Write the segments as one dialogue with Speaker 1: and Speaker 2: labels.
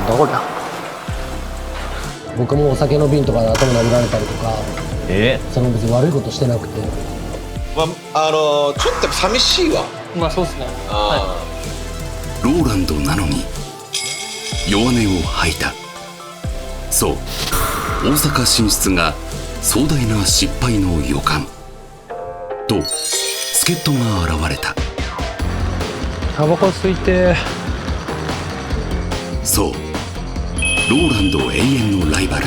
Speaker 1: なんだこりゃ。僕もお酒の瓶とかで頭殴られたりとか、その別に悪いことしてなくて。
Speaker 2: まあ、ちょっとやっぱ寂しいわ。
Speaker 3: まあそうですね。
Speaker 4: ローランドなのに弱音を吐いた。そう、大阪進出が壮大な失敗の予感と助っ人が現れた。
Speaker 1: タバコ吸いて。
Speaker 4: そう、ローランド永遠のライバル、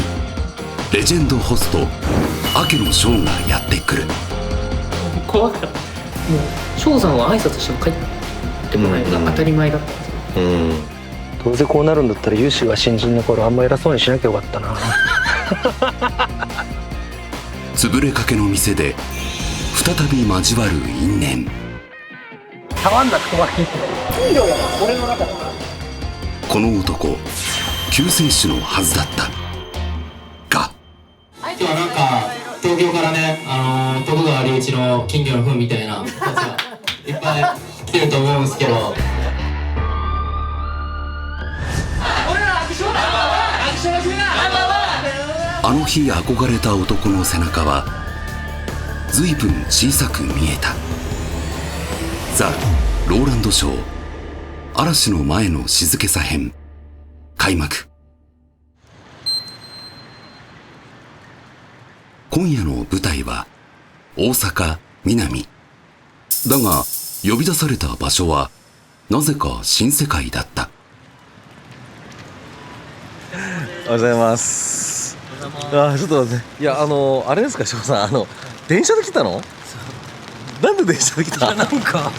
Speaker 4: レジェンドホスト明野翔がやってくる。
Speaker 3: 怖かった。もう翔さんは挨拶しても帰ってこないのが当たり前だったんですよ。
Speaker 1: どうせこうなるんだったらユーシが新人の頃あんま偉そうにしなきゃよかったな。
Speaker 4: 潰れかけの店で再び交わる因縁。
Speaker 1: 触んなくてはいい。俺の中で。
Speaker 4: この男救世主のはずだったが、
Speaker 5: 今日はなんか東京からね、徳川隆一の金魚の糞みたいな人たちがいっぱい来てると思うんですけど、
Speaker 4: あの日憧れた男の背中は随分小さく見えた。ザ・ローランドショー嵐の前の静けさ編開幕。今夜の舞台は大阪・ミナミだが、呼び出された場所はなぜか新世界だった。
Speaker 6: おはようございます。ちょっと待って、いやあれですか翔さん、電車で来たの？なんで電車で来た？
Speaker 1: なんか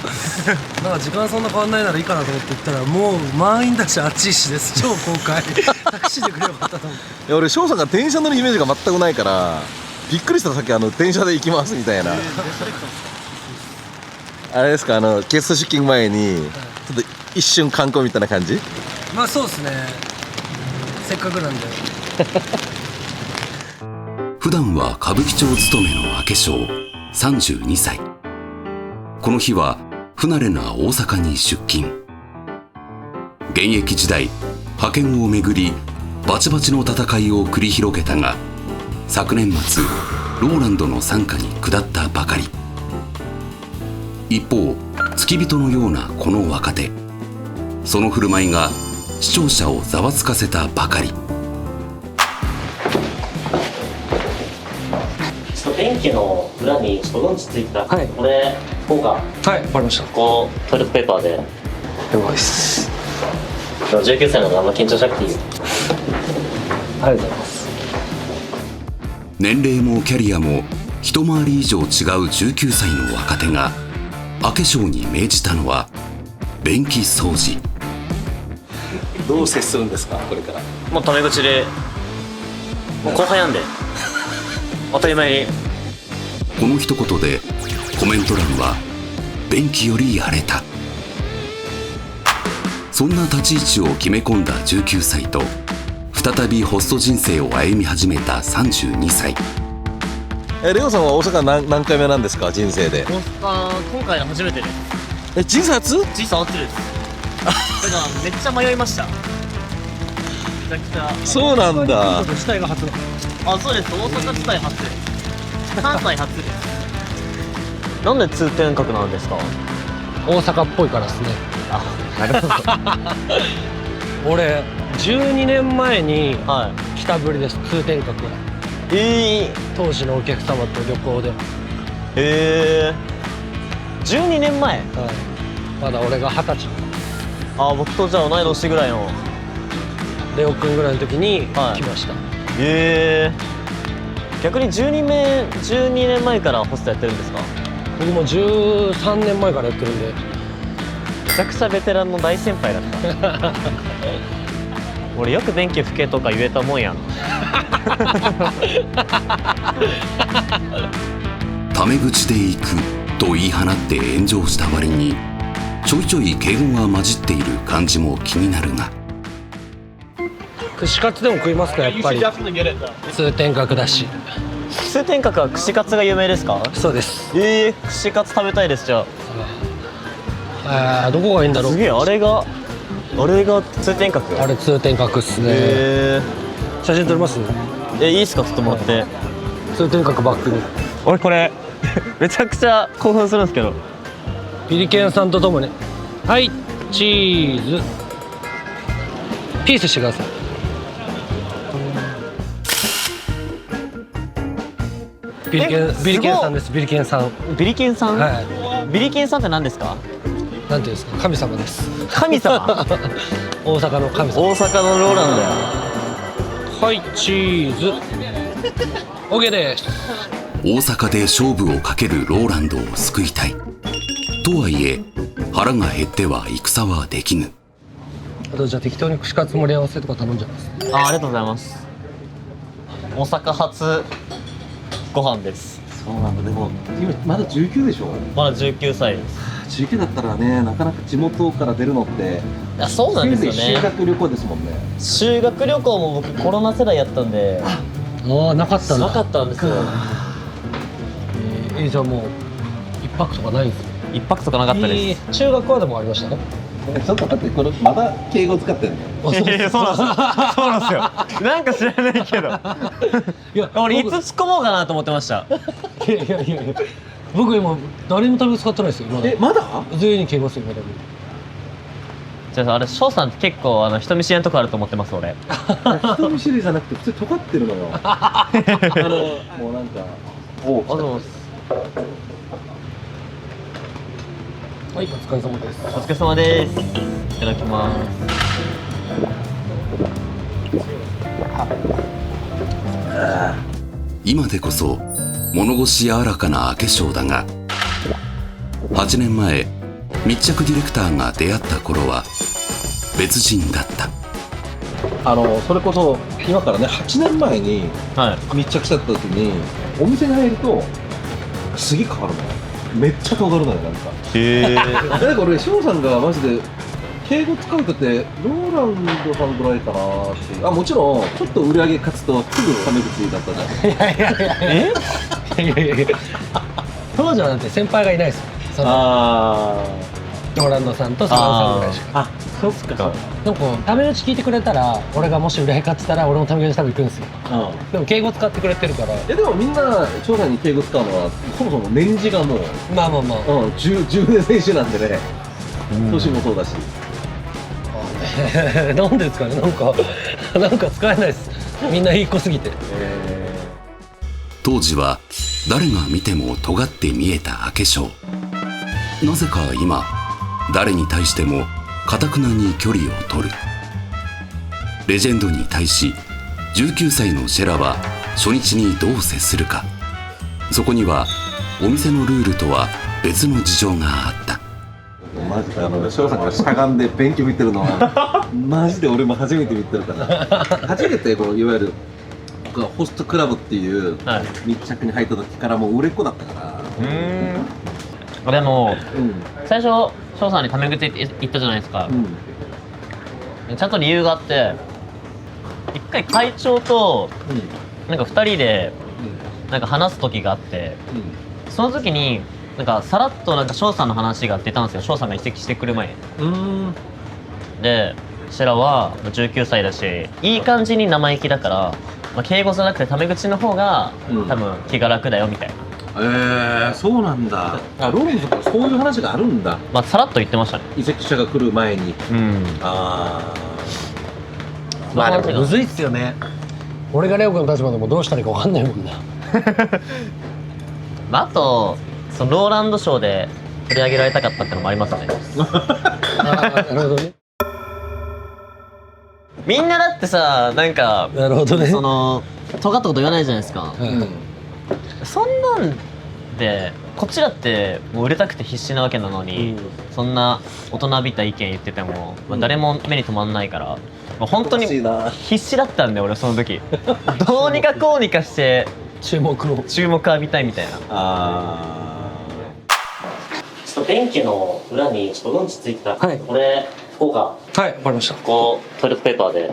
Speaker 1: 時間そんな変わんないならいいかなと思って行ったら、もう満員だし暑いしです。超公開。タクシーで来ればよかったと思って。
Speaker 6: いや俺翔さんが電車乗るイメージが全くないからびっくりした。さっき電車で行きますみたいな。あれですか、ゲスト出勤前にちょっと一瞬観光みたいな感じ？
Speaker 1: まあそうですね、せっかくなんで。
Speaker 4: 普段は歌舞伎町勤めの明翔32歳。この日は不慣れな大阪に出勤。現役時代派遣をめぐりバチバチの戦いを繰り広げたが、昨年末ローランドの傘下に下ったばかり。一方付き人のようなこの若手、その振る舞いが視聴者をざわつかせたばかり。
Speaker 7: 電気の裏にちょっとうんちついてた、これこうか。
Speaker 1: はい、わかりました。
Speaker 7: こうトイレットペーパーで。
Speaker 1: 了解です。
Speaker 7: でも19歳なのであんま緊張しなくていいよ。
Speaker 1: ありがとうございます。
Speaker 4: 年齢もキャリアも一回り以上違う19歳の若手が明翔に命じたのは便器掃除。
Speaker 6: どう接するんですかこれから？
Speaker 7: もうタメ口で、もう後輩なんで当たり前に。
Speaker 4: この一言でコメント欄は便器より荒れた。そんな立ち位置を決め込んだ19歳と再びホスト人生を歩み始めた32歳。
Speaker 6: レオさんは大阪何回目なんですか人生で？
Speaker 7: 今回が初めてです。
Speaker 6: 人生初？
Speaker 7: 人生初です。だからめっちゃ迷いました。めちゃくちゃ。
Speaker 6: そうなんだ。
Speaker 1: 自体が初。
Speaker 7: あ、そうです。大阪自体初です。関西初です。なんで通天閣なんですか？
Speaker 1: 大阪っぽいからですね。
Speaker 7: あ、なるほど。
Speaker 1: 俺12年前に
Speaker 7: は
Speaker 1: 来たぶりです、通天閣は。
Speaker 7: い。
Speaker 1: 当時のお客様と旅行で。
Speaker 7: 12年前。
Speaker 1: はい、まだ俺が20歳。
Speaker 7: あ、僕とじゃあ同い年ぐらいの。
Speaker 1: レオくんぐらいの時に来ました。
Speaker 7: 逆に12年前からホストやってるんですか？
Speaker 1: 僕も13年前からやってるんで。
Speaker 7: めちゃくちゃベテランの大先輩だった。俺よく便器拭けとか言えたもんやん。
Speaker 4: タメ口で行くと言い放って炎上した割にちょいちょい敬語が混じっている感じも気になるが、
Speaker 1: 串カツでも食いますか？やっぱり通天閣だし。
Speaker 7: 通天閣は串カツが有名ですか？
Speaker 1: そうです。
Speaker 7: 串カツ食べたいです。じゃ
Speaker 1: あ、どこがいいんだろう。
Speaker 7: すげえ、あれが俺が通天閣。
Speaker 1: あれ通天閣っすね。写真撮ります？
Speaker 7: いいっすか、撮ってもらって。
Speaker 1: 通天閣バックに
Speaker 7: 俺これめちゃくちゃ興奮するんですけど。
Speaker 1: ビリケンさんとともに、はいチーズピースしてください。ビリケンさんです。ビリケンさん。
Speaker 7: ビリケンさん、
Speaker 1: は
Speaker 7: ビリケンさんって何ですか？
Speaker 1: なんていうんですか、神様です。
Speaker 7: 神様
Speaker 1: 大阪の神様。
Speaker 7: 大阪のローランドや。
Speaker 1: はいチーズ OK です。
Speaker 4: 大阪で勝負をかけるローランドを救いたいとはいえ、腹が減っては戦はできぬ。
Speaker 1: あとじゃあ適当に串カツ盛り合わせとか頼んじゃいます。
Speaker 7: ありがとうございます。大阪初ご飯です。
Speaker 6: そうなんだ。でも今まだ19でしょ。
Speaker 7: まだ19歳です。
Speaker 6: 19だったらね、なかなか地元から出るのって
Speaker 7: いや、そうなんですよ
Speaker 6: せいぜい修
Speaker 7: ね。
Speaker 6: 学旅行ですもんね。
Speaker 7: 修学旅行も僕コロナ世代やったんで
Speaker 1: ああなかったんだ。
Speaker 7: なかったんですよ。
Speaker 1: じゃあもう一泊とかないんですよ。
Speaker 7: 一泊とかなかったです。
Speaker 1: 中学はでもありましたね。
Speaker 6: ちょっと待って、これまだ敬語使ってんの？
Speaker 7: そうなんですよ。そうなんですよ。なんか知らないけど。
Speaker 1: いや
Speaker 7: 俺いつ突っ込もうかなと思ってました。
Speaker 1: いや僕今誰もタメ使ってないですよ。まだ
Speaker 6: まだ？
Speaker 1: 全員に敬語するまだ。
Speaker 7: じゃああれ翔さんって結構人見知りなとこあると思ってます俺。
Speaker 6: 人見知りじゃなくて普通に尖ってるのよ。もうなんか、おう、
Speaker 7: あどうも。
Speaker 1: はいお疲れ様です。
Speaker 7: お疲れ様です。いただきます。
Speaker 4: 今でこそ物腰柔らかな明将だが、8年前密着ディレクターが出会った頃は別人だった。
Speaker 6: それこそ今からね8年前に密着した時にお店に入るとすげえ変わるのよ。めっちゃ変わるのよなんか。
Speaker 7: へえ。
Speaker 6: なんか俺翔さんがマジで敬語使う人ってローランドさんぐらいかなっていう。もちろんちょっと売り上げ勝つとすぐタメ口だったじゃん。
Speaker 1: いや当時はだって先輩がいないですよ。そのローランドさんとサランさんぐらいしか。
Speaker 6: そっか。
Speaker 1: でもタメ口聞いてくれたら、俺がもし売り上げ勝ってたら俺もタメ口多分行くんですよ。でも敬語使ってくれてるから。
Speaker 6: でもみんな翔さんに敬語使うのはそもそも年次がもう
Speaker 1: まあ
Speaker 6: 10年選手なんでね。年もそうだし。
Speaker 1: なんでですかね、なんか使えないです。みんないい子すぎて。
Speaker 4: 当時は誰が見ても尖って見えた明将。なぜか今誰に対しても頑なに距離を取る。レジェンドに対し19歳のシェラは初日にどう接するか。そこにはお店のルールとは別の事情があった。
Speaker 6: マジで翔さんがしゃがんで勉強見てるのはマジで俺も初めて見てるから。初めてこういわゆる僕がホストクラブっていう密着に入った時からもう売れっ子だったから。
Speaker 7: でも、最初翔さんにタメ口言ったじゃないですか。ちゃんと理由があって、一回会長となんか2人でなんか話す時があって、その時になんかさらっとなんか翔さんの話が出たんですよ。翔さんが移籍してくる前に。でシェラは19歳だしいい感じに生意気だから、敬語じゃなくてタメ口の方が多分気が楽だよみたいな。
Speaker 6: そうなんだ。ローンズとかそういう話があるんだ。
Speaker 7: さらっと言ってましたね。
Speaker 6: 移籍者が来る前に。
Speaker 1: まあでもむずいっすよね。俺がレオ君の立場でもどうしたらいいか分かんないもんな。
Speaker 7: あとそのローランドショーで取り上げられたかったってのもありますね。
Speaker 1: なるほどね。
Speaker 7: みんなだってさ、なんか
Speaker 1: なるほどね。
Speaker 7: その尖ったこと言わないじゃないですか。そんなんでこっちだってもう売れたくて必死なわけなのに、そんな大人びた意見言ってても、誰も目に留まんないから、本当に必死だったんで俺その時どうにかこうにかして注目浴びたいみたいな。ちょっと便器の裏にちょっとうんちついてた、これ拭こうか。はい、わかりました。こうトイレットペーパーで。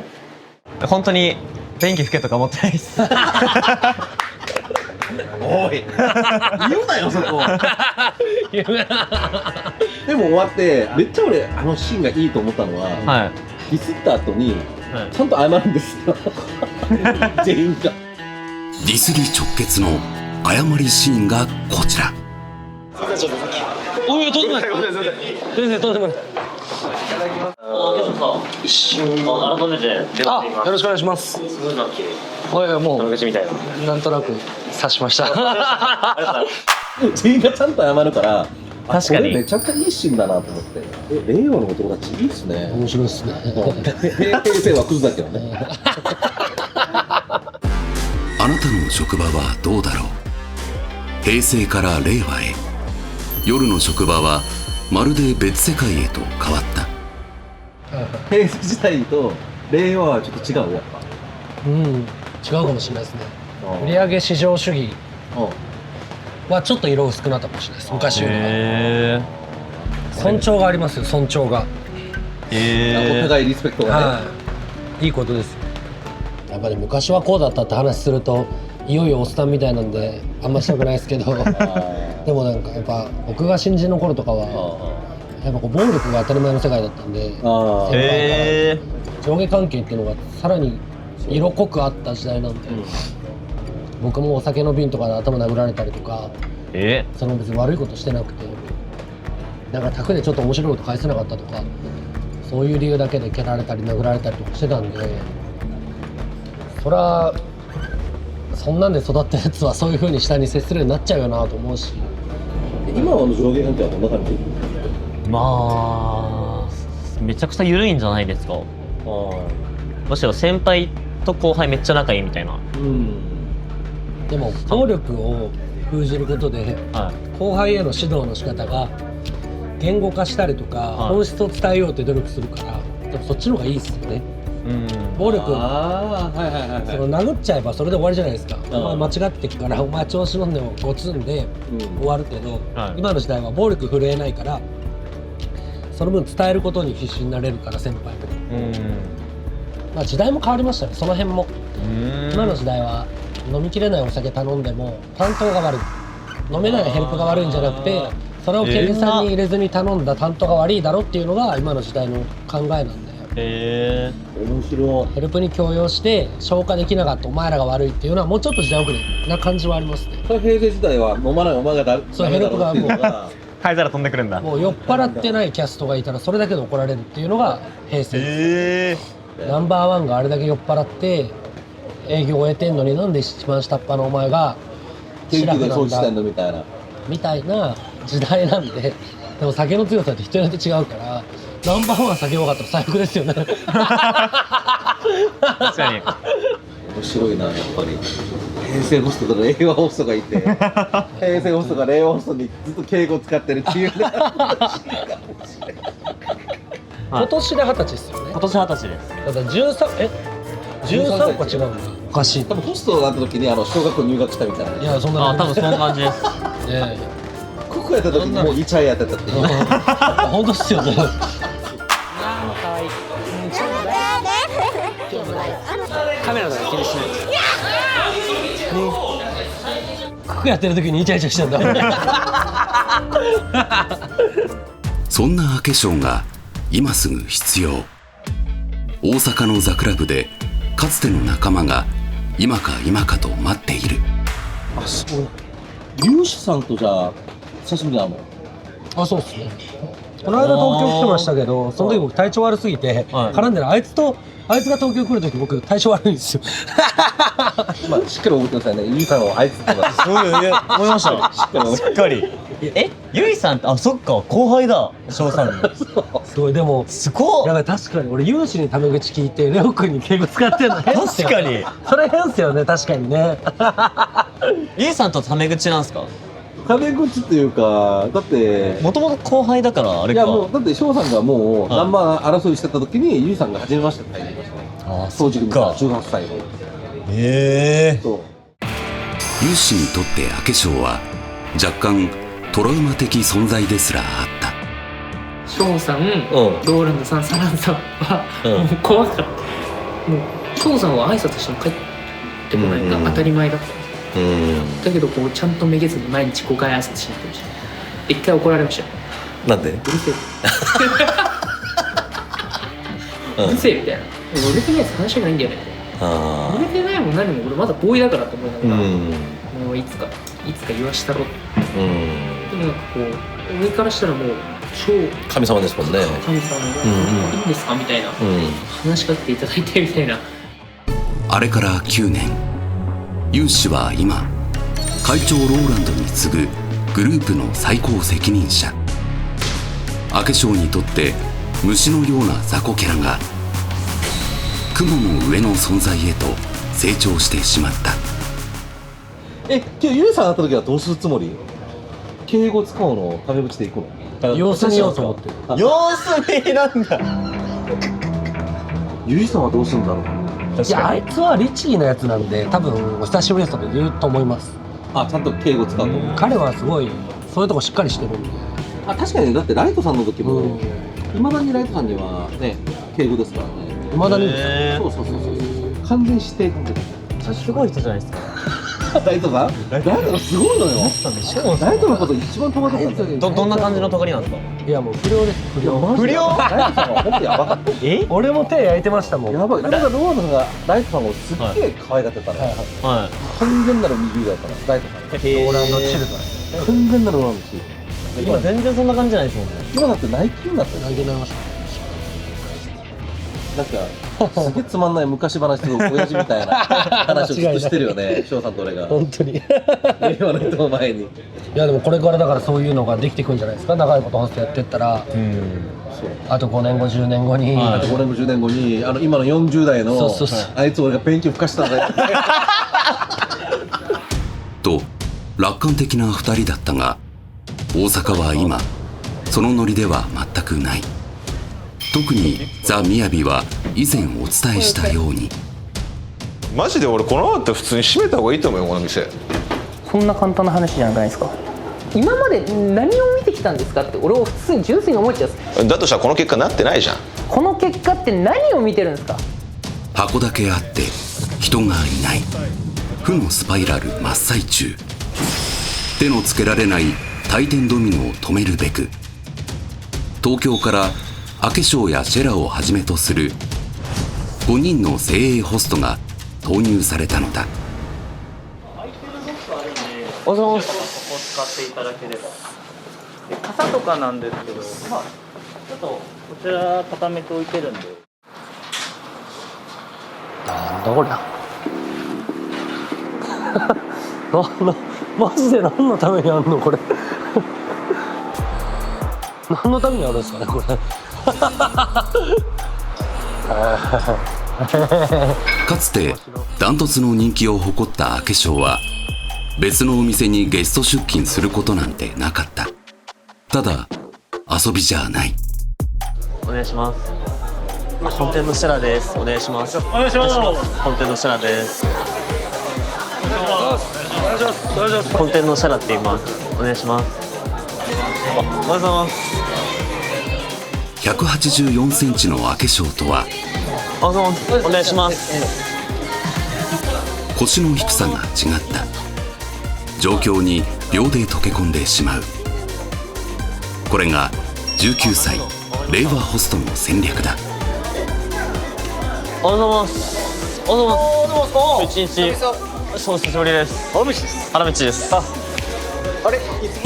Speaker 7: 本当に便器拭けとか思ってないです。
Speaker 6: おい言うなよそこ。
Speaker 1: 言うな。
Speaker 6: でも終わってめっちゃ俺あのシーンがいいと思ったのは、
Speaker 7: はい
Speaker 6: ディスった後に
Speaker 7: はい
Speaker 6: ちゃんと謝るんですよ全員が。
Speaker 4: ディスり直結の謝りシーンがこちら。
Speaker 1: おい、とんでもない。先生、とんでもない。
Speaker 7: よし改めて出
Speaker 1: あ、よろしくお願いします。
Speaker 7: すごいな
Speaker 1: おい、も
Speaker 7: タメ口みたいな
Speaker 1: う、なんとなく察しました。
Speaker 6: 全員がちゃんと謝るから、
Speaker 7: 確かに
Speaker 6: これめちゃくちゃいいシーンだなと思って。令和の男たちいいっすね。
Speaker 1: 面白いですね。
Speaker 6: 平成はクズだけどね。
Speaker 4: あなたの職場はどうだろう。平成から令和へ、夜の職場はまるで別世界へと変わった。
Speaker 6: 平成時代と令和はちょっと違うやっぱ。
Speaker 1: うん、違うかもしれないですね。売上至上主義はちょっと色薄くなったかもしれないです。昔よりは。
Speaker 7: へ
Speaker 1: 尊重がありますよ、尊重が。
Speaker 6: お互いリスペクトがね。
Speaker 1: はい。いいことですよ。やっぱり昔はこうだったって話すると、いよいよおっさんみたいなんであんましたくないですけど。でもなんかやっぱ僕が新人の頃とかはやっぱこう暴力が当たり前の世界だったんで、先輩から上下関係っていうのがさらに色濃くあった時代なんで、僕もお酒の瓶とかで頭殴られたりとか、その別に悪いことしてなくて、なんか宅でちょっと面白いこと返せなかったとか、そういう理由だけで蹴られたり殴られたりとかしてたんで、そりゃそんなんで育ったやつはそういう風に下に接するようになっちゃうよなと思うし。
Speaker 6: 今の上下関係はどんな感じ？
Speaker 7: まあめちゃくちゃ緩いんじゃないですか。むしろ先輩と後輩めっちゃ仲いいみたいな。
Speaker 1: でも暴力を封じることで、後輩への指導の仕方が言語化したりとか、本質を伝えようって努力するから、でもそっちの方がいいですよね。暴力を殴っちゃえばそれで終わりじゃないですか。お前間違ってきからお前調子乗んでもごつんで終わるけど、今の時代は暴力震えないから、その分伝えることに必死になれるから、先輩も。まあ時代も変わりましたね、その辺も。今の時代は飲みきれないお酒頼んでも担当が悪い、飲めないヘルプが悪いんじゃなくて、それを店員さんに入れずに頼んだ担当が悪いだろっていうのが今の時代の考えなんで。
Speaker 6: 面白い。
Speaker 1: ヘルプに強要して消化できなかったお前らが悪いっていうのはもうちょっと時代遅れな感じはありますね。
Speaker 6: 平成時代は飲まないお前がダメだろ
Speaker 1: そう、ヘルプがもう
Speaker 7: 灰皿飛んでくるんだ。
Speaker 1: もう酔っ払ってないキャストがいたらそれだけで怒られるっていうのが平成です。ナンバーワンがあれだけ酔っ払って営業を終えてんのに、なんで一番下っ端のお前が
Speaker 6: 天気で掃除してんのみたいな
Speaker 1: 時代なんで。でも酒の強さって人によって違うから、ナンバーワン酒弱かったら最悪ですよね。
Speaker 7: 確かに。
Speaker 6: 面白いな、やっぱり。平成ホストと令和ホストがいて、平成ホストが令和ホストにずっと敬語を使ってるっていう。
Speaker 1: 今年で20歳ですよね。
Speaker 7: 今年20歳です。
Speaker 1: だから13個違うんだ。おかしい。
Speaker 6: 多分ホストがあった時に小学校入学したみたいな。
Speaker 1: いや、そんな
Speaker 7: 多分そんな感じです。
Speaker 6: クックやった時にもうイチャイやってたっていう。
Speaker 1: 本当っすよね。カメラとか気にしない。ククやってる時にイチャイチャしてんだ。
Speaker 4: そんな明け翔が今すぐ必要。大阪のザクラブでかつての仲間が今か今かと待っている。
Speaker 6: あ、そう。有志さんとじゃあ久しぶりなの？
Speaker 1: あ、そうっすね。この間東京来てましたけど、その時僕体調悪すぎて絡んでる。あいつが東京来る時僕体調悪いんですよ。
Speaker 6: まあしっかり覚えてくださいね。ゆいさんはあいつってことです。
Speaker 7: そう思いました。しっかり。ゆいさんって、あ、そっか、後輩だ、翔さんの。
Speaker 1: すごい、でも
Speaker 7: すごい。
Speaker 1: やばい、確かに俺有志にタメ口聞いてレオ君に敬語使ってるの変っすよ。
Speaker 7: 確かに。
Speaker 1: それ変っすよね、確かにね。
Speaker 7: ゆいさんとタメ口なんすか？
Speaker 6: タメ口っていうか、だって
Speaker 7: もともと後輩だからあれか。
Speaker 6: いやもうだって翔さんがもうナンバー争いしてた時にゆいさんが初めましてって言いましたね。
Speaker 7: あ、
Speaker 6: 当時
Speaker 7: か
Speaker 6: 18歳の。
Speaker 4: ユウシにとって明け翔は若干トラウマ的存在ですらあった。
Speaker 3: 翔さん、ローランドさん、サランさんはもう怖かった。もう翔さんは挨拶しても帰ってもらえた当たり前だった。だけどこうちゃんとめげずに毎日5回挨拶しに来てました。1回怒られましたよ。
Speaker 6: なんで？
Speaker 3: うるせえうるせえみたいな。売れてないやつ話がないんだよね。売れてないもん何も俺まだボーイだからと思いながら、もういつか言わしたろって。でもなんかこう上からしたらもう超
Speaker 6: 神様ですもんね。
Speaker 3: 神様がいいんですかみたいな、話しかけていただいてみたいな。
Speaker 4: あれから9年、ユウ氏は今会長ローランドに次ぐグループの最高責任者。明け翔にとって虫のような雑魚キャラが雲の上の存在へと成長してしまった。
Speaker 6: 今日ユウさん会った時はどうするつもり？敬語使うのタメ口で行くの？
Speaker 1: 様子見ようと思ってる。
Speaker 2: 様子見なんだ。
Speaker 6: ユウさんはどうするんだろう？
Speaker 1: いや、あいつは律儀なやつなんで、多分お久しぶりですとか言うと思います。
Speaker 6: あ、ちゃんと敬語使うの？
Speaker 1: 彼はすごいそういうとこしっかりしてるんで。
Speaker 6: あ、確かにだってライトさんの時もいまだにライトさんにはね敬語ですからね。
Speaker 1: いまだに
Speaker 6: そう完全指定関係。
Speaker 7: すごい人じゃないですか。
Speaker 6: ライトさんすごいのよ。ライトのこと一番戸惑ってたけど。
Speaker 7: どんな感じの尖りなんですか？
Speaker 1: いやもう不良です、不良。
Speaker 6: 不良？ライトさんは本当やばかった。
Speaker 1: 俺も手焼いてましたもん。
Speaker 6: やばい。だからローラさんがライトさんをすっげえ可愛がってたの。
Speaker 7: は
Speaker 6: 完全なる右腕だったの。ライトさん。
Speaker 1: ローランドチルドラン。
Speaker 6: 完全なるローランドチルド。
Speaker 7: い。今全然そんな感じじゃないですもんね。
Speaker 6: 今だってナイキになったよ。
Speaker 1: 投げられました。
Speaker 6: なんかすげえつまんない昔話と親父みたいな話をずっとしてるよね、翔さんと俺が。
Speaker 1: 本当に。
Speaker 6: 令和の人の前に。
Speaker 1: いやでもこれからだからそういうのができていくんじゃないですか。長いことホストやってったら、あと5年後10年後に、
Speaker 6: あと5年後10年後に今の40代の
Speaker 1: そう
Speaker 6: あいつ俺が勉強吹かしたんだよ
Speaker 4: と楽観的な2人だったが、大阪は今そのノリでは全くない。特にザ・みやびは以前お伝えしたように、
Speaker 2: マジで俺このままって普通に閉めた方がいいと思うよこの店。
Speaker 3: そんな簡単な話じゃないですか。今まで何を見てきたんですかって俺を普通に純粋に思っちゃう。
Speaker 2: だとしたらこの結果なってないじゃん。
Speaker 3: この結果って何を見てるんですか。
Speaker 4: 箱だけあって人がいない負のスパイラル真っ最中。手のつけられない回転ドミノを止めるべく、東京から明け翔やシェラをはじめとする5人の精鋭ホストが投入されたのだ。
Speaker 7: おはようございます。
Speaker 8: 使っていただければ。で傘とかなんですけど、まあちょっとこちら固めておいてるんで。
Speaker 1: なんだこれ。マジで何のためにあんのこれ。何のためにあるんですかねこれ。
Speaker 4: かつてダントツの人気を誇った明け翔は別のお店にゲスト出勤することなんてなかった。ただ遊びじゃない。
Speaker 7: お願いします。本店のシェラです。お願いします。お願いします。本店のシェラです。本店のシェラって言います。お願いします。おはようございます。
Speaker 4: 184センチの明け翔とは
Speaker 7: おはようございます。お願いします。
Speaker 4: 腰の低さが違った。状況に秒で溶け込んでしまう。これが19歳令和ホストの戦略だ。
Speaker 7: おはようございます。おはようございます。一日そう久しぶりです。原道です。原道です。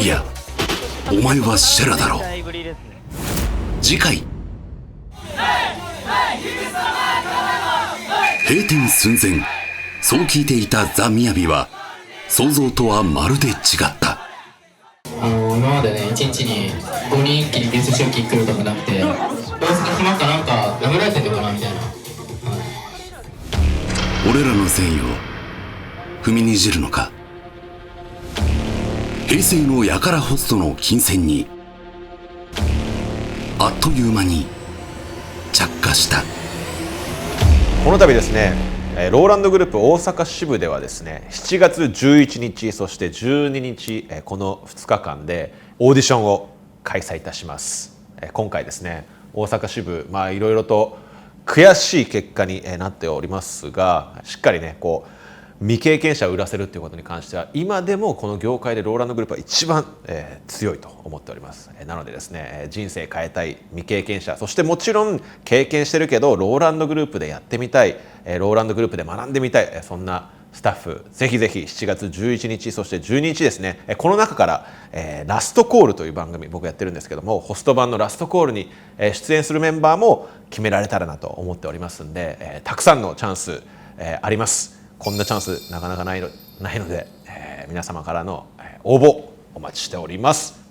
Speaker 4: いや、お前はシェラだろ。次回閉店寸前、そう聞いていたザ・みやびは想像とはまるで違った。
Speaker 5: 今までね、1日に5人一気にゲスト出勤来るとかなくて、どうせ暇かなんか殴られてるのかなみたいな。
Speaker 4: 俺らの善意を踏みにじるのか。平成のやからホストの金銭にあっという間に着火した。
Speaker 9: この度ですね、ローランドグループ大阪支部ではですね、7月11日そして12日この2日間でオーディションを開催いたします。今回ですね、大阪支部いろいろと悔しい結果になっておりますが、しっかりね未経験者を売らせるっていうことに関しては今でもこの業界でローランドグループは一番、強いと思っております。なのでですね、人生変えたい未経験者、そしてもちろん経験してるけどローランドグループでやってみたい、ローランドグループで学んでみたい、そんなスタッフぜひぜひ7月11日そして12日ですね、この中から、ラストコールという番組僕やってるんですけども、ホスト版のラストコールに、出演するメンバーも決められたらなと思っておりますんで、たくさんのチャンス、あります。こんなチャンスなかなかないので、皆様からの応募お待ちしております。